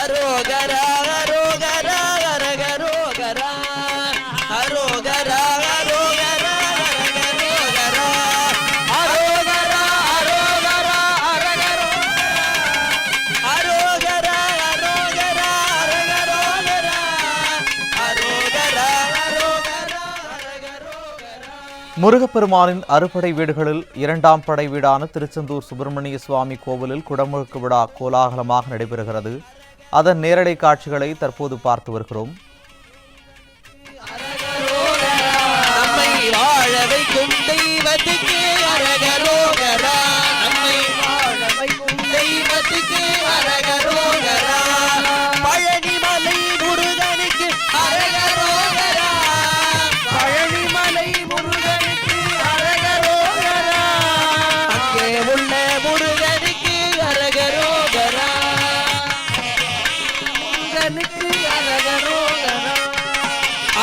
அரோகரா அரோகரா அரகரோகரா அரோகரா அரோகரா அரகரோகரா அரோகரா அரோகரா அரகரோ அரோகரா அரோகரா அரகரோகரா அரோகரா அரோகரா அரகரோகரா. முருகப்பெருமானின் அறுபடை வீடுகளில் இரண்டாம் படை வீடான திருச்செந்தூர் சுப்பிரமணிய சுவாமி கோவிலில் குடமுழுக்கு விழா கோலாகலமாக நடைபெறுகிறது. அதன் நேரடி காட்சிகளை தற்போது பார்த்து வருகிறோம். நம்மை வாழ வைக்கும் தெய்வத்துக்கு அரகரோகரா, நம்மை வாழ வைக்கும் தெய்வத்துக்கு அரகரோகரா, பழனிமலை முருகனுக்கு அரகரோகரா, பழனிமலை முருகனுக்கு அரகரோகரா, அங்கே உள்ள முருகனுக்கு அரகரோகரா, முருகனுக்கு அரகரோகரா,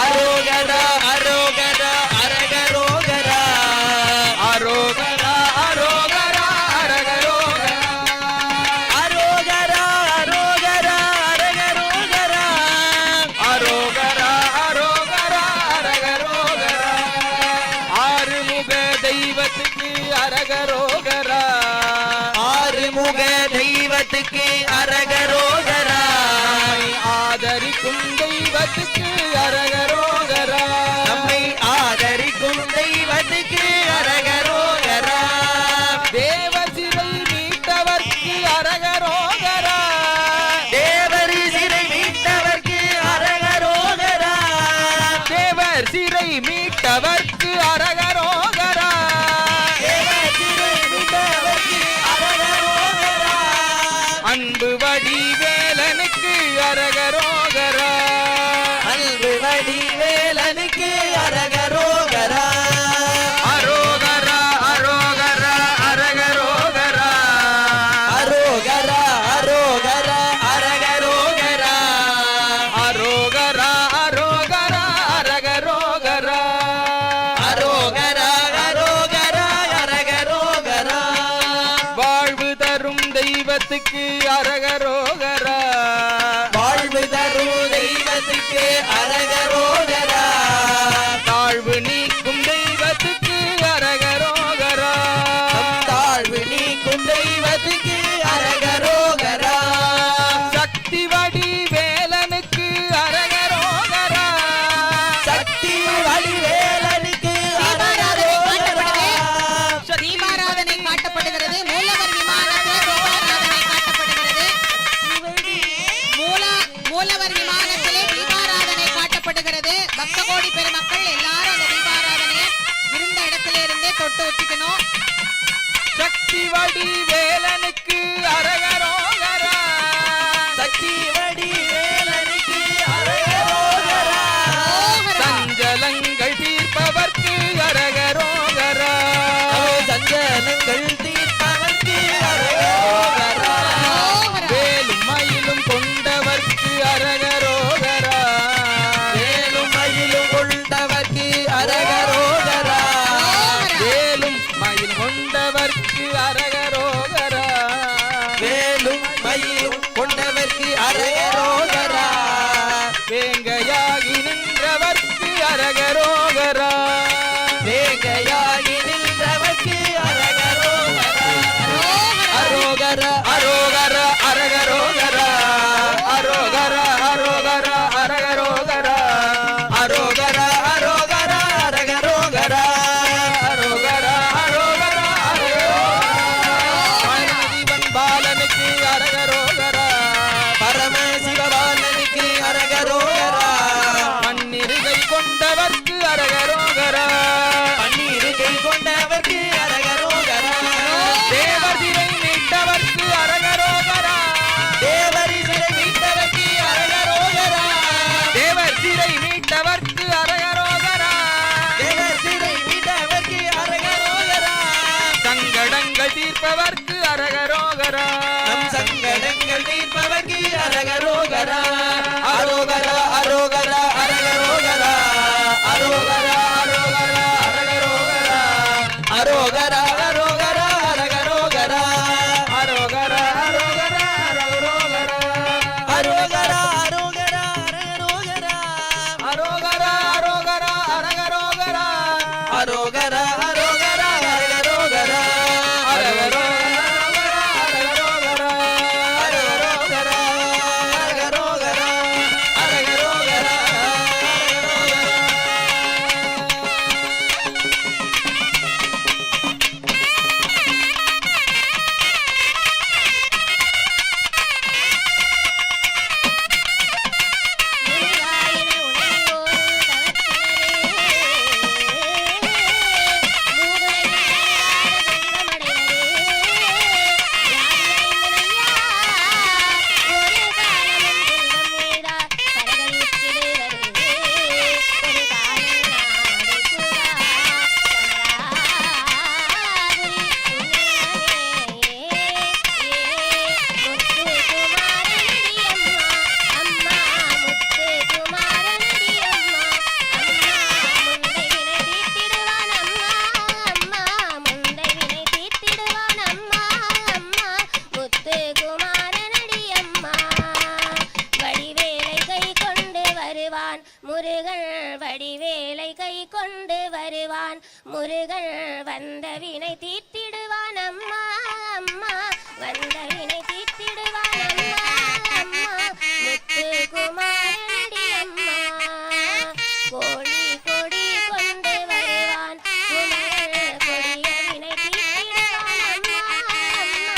அரோகரா அரோகரா அரகரோகரா அரோகரா அரோகரா அரகரோகரா அரோகரா அரோகரா அரகரோகரா அரோகரா அரோகரா அரகரோகரா ஆறுமுக தெய்வத்துக்கு அரகரோகரா ஆறுமுக தெய்வத்துக்கு அரகரோகரா ஆதரிக்கும் தெய்வத்துக்கு அரகரோகரா நம்மை ஆதரிக்கும் தெய்வத்துக்கு அரகரோகரா தேவர் சிறை மீட்டவர்க்கு அரகரோகரா தேவர் சிறை மீட்டவர்க்கு அரகரோகரா தேவர் சிறை மீட்டவர்க்கு அரகரோகரா தேவர் சிறை மீட்டவர்க்கு அரகரோகரா அன்பு வடிவேலனுக்கு அரகரோகரா அன்பு வடிவேலனுக்கு அரகரோகரா அரோகரா அரோகரா அரகரோகரா அரோகரா அரோகரா அரகரோகரா அரோகரா அரோகரா அரகரோகரா அரோகரா அரோகரா அரகரோகரா வாழ்வு தரும் தெய்வத்துக்கு அரகரோகரா வாழ்வு தரும் தெய்வத்துக்கு அரகரோகரா தாழ்வு நீக்கும் தெய்வத்துக்கு அரகரோகரா தாழ்வு நீக்கும் தெய்வத்துக்கு அரகரோகரா சக்தி வடிவேலனுக்கு அரகரோகரா சக்தி வடிவேலனுக்கு அரகரோகரா தீபாராதனை காட்டப்படுகிறது. மூலவர் விமானத்தில் தீபாராதனை காட்டப்படுகிறது. மூலவர் விமானத்திலே தீபாராதனை காட்டப்படுகிறது. பக்த கோடி பெருமக்கள் எல்லாரும் அந்த தீபாராதனையை இருந்த இடத்துல இருந்தே தொட்டு வச்சுக்கணும். சக்தி வடிவேலனுக்கு அரகரோகரா சக்தி வடிவேலனுக்கு அரகரோகரா சஞ்சலங்கள் தீர்ப்பவர்க்கு அரகரோகரா சஞ்சலங்கள் தீர்ப்பவர்க்கு அரகரோகரா வேலும் மயிலும் கொண்டவர்க்கு அரகரோகரா வேலும் மயிலும் கொண்டவர்க்கு அரகரோகரா வேலும் மயில் கொண்டவர்க்கு அரகரோகரா வேலும் மயில் கொண்டவர்க்கு அரகரோகரா வேங்கையாகி நின்றவர்க்கு அரகரோகரா வேங்கையாகி நின்றவர்க்கு அரகரோகரா அரோகரா அரோகரா அரகரோகரா அரோகரா அரோகரா அரகரோகரா அரோகரா அரோகரா அரகரோகரா அரோகரா அரோகரா பரமசிவன் பாலனுக்கு அரகரோகரா பரமசிவபாலனுக்கு அரகரோகரா பன்னிருகை கொண்டவர்க்கு அரகரோகரா பன்னிருகை கொண்டவர்க்கு அரகரோகரா தேவர் சிறை மீட்டவர்க்கு அரகரோகரா தேவர் சிறை மீட்டவர்க்கு அரகரோகரா தேவர் சிறை மீட்டவர்க்கு அரகரோகரா தேவர் சிறை மீட்டவர்க்கு அரகரோகரா சங்கடங்கள் தீர்ப்பவர்க்கு அரகரோகரா நம் சங்கடங்கள் தீர்ப்பவர்க்கு அரகரோகரா அரோகரா அரோகரா அரகரோகரா அரோகரா அரோகரா அரகரோகரா அரோகரா அரோகரா அரகரோகரா அரோகரா அரோகரா அரகரோகரா வருவான் முருகன் வடிவேலை கை கொண்டு வருவான் முருகன் வந்த வினை தீர்த்திடுவான் அம்மா அம்மா வந்த வினை தீர்த்திடுவான் அம்மா அம்மா முத்து குமாரனடி அம்மா கோழி கொடி கொண்டு வருவான் குமரன் கொடிய வினை தீர்த்திடுவான் அம்மா அம்மா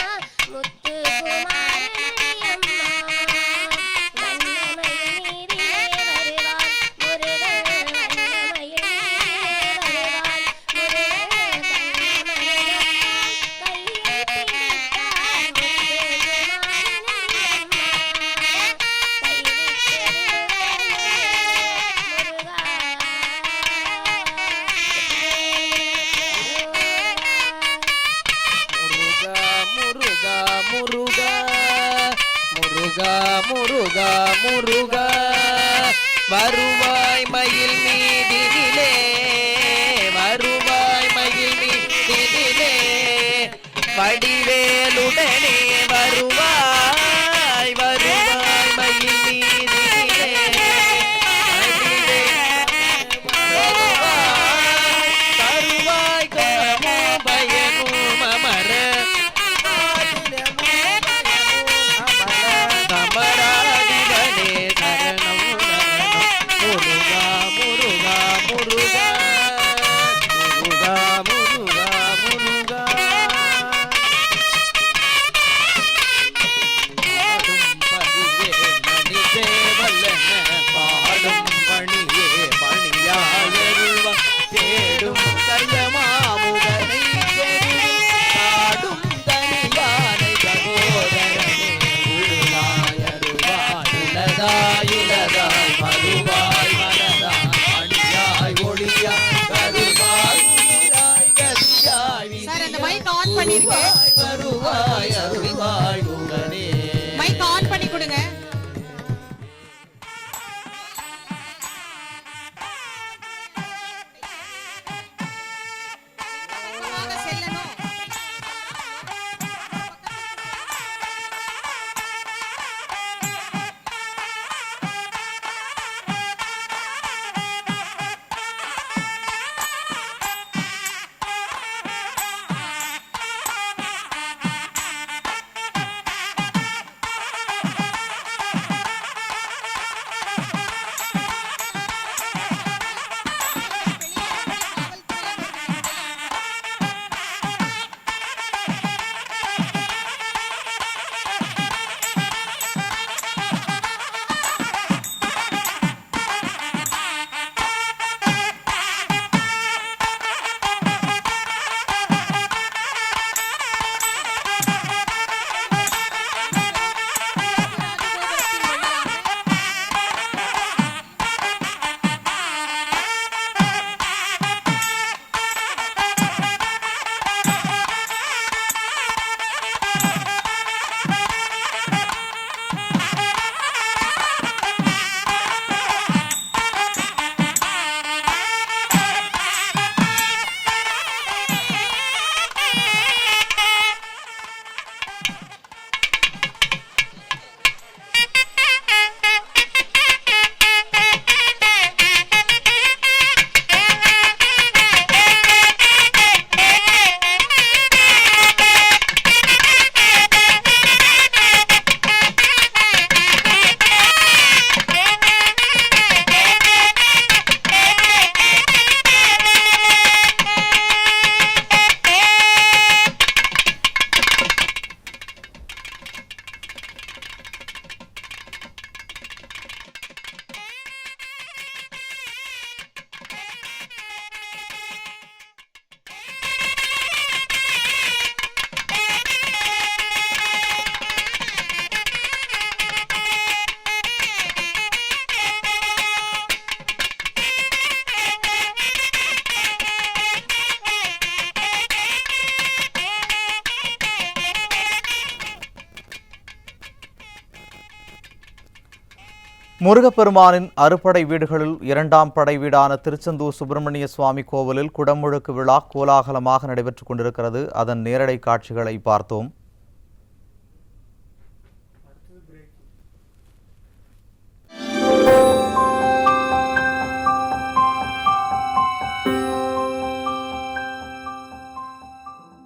முத்து குமாரனடி அம்மா வண்ணமயில் நீரிலே வருவான் முருகன் வண்ணமயில் நீரிலே வருவான் முருகன் கண்ணமயில் கையை பிடித்தான் முத்து குமாரனடி அம்மா கை விட்டு முருகா முருகா முருகா முருகா முருகா வருவாய் மயில் மீதினிலே வருவாய் மயில் மீதினிலே வடிவேலுடனே வருவாய் வருவாய் மயில் மீதினிலே வருவாய் கரமும் பயனும் அமர தமராதிவனே சரணம் முருகா முருகா முருகா முருகா முருகா முருகா பாடும் பணியே பணியாயருவா தேடும் கரியமாமுகனை பாடும் தனியானை சகோதரனே உலதாயுலதாய் மறுவாய் மனதாய் மணியாய் ஒளியாய் கருவாய் உயிராய் கதியாய் சார் அந்த மைக் ஆன் பண்ணிருங்க வருவாய் அருள்வாய் உடனே மைக் ஆன் பண்ணி கொடுங்க பக்கமாக செல்லணும் முருகப்பெருமானின் அறுபடை வீடுகளில் இரண்டாம் படை வீடான திருச்செந்தூர் சுப்பிரமணிய சுவாமி கோவிலில் குடமுழுக்கு விழா கோலாகலமாக நடைபெற்றுக் கொண்டிருக்கிறது. அதன் நேரடி காட்சிகளை பார்த்தோம்.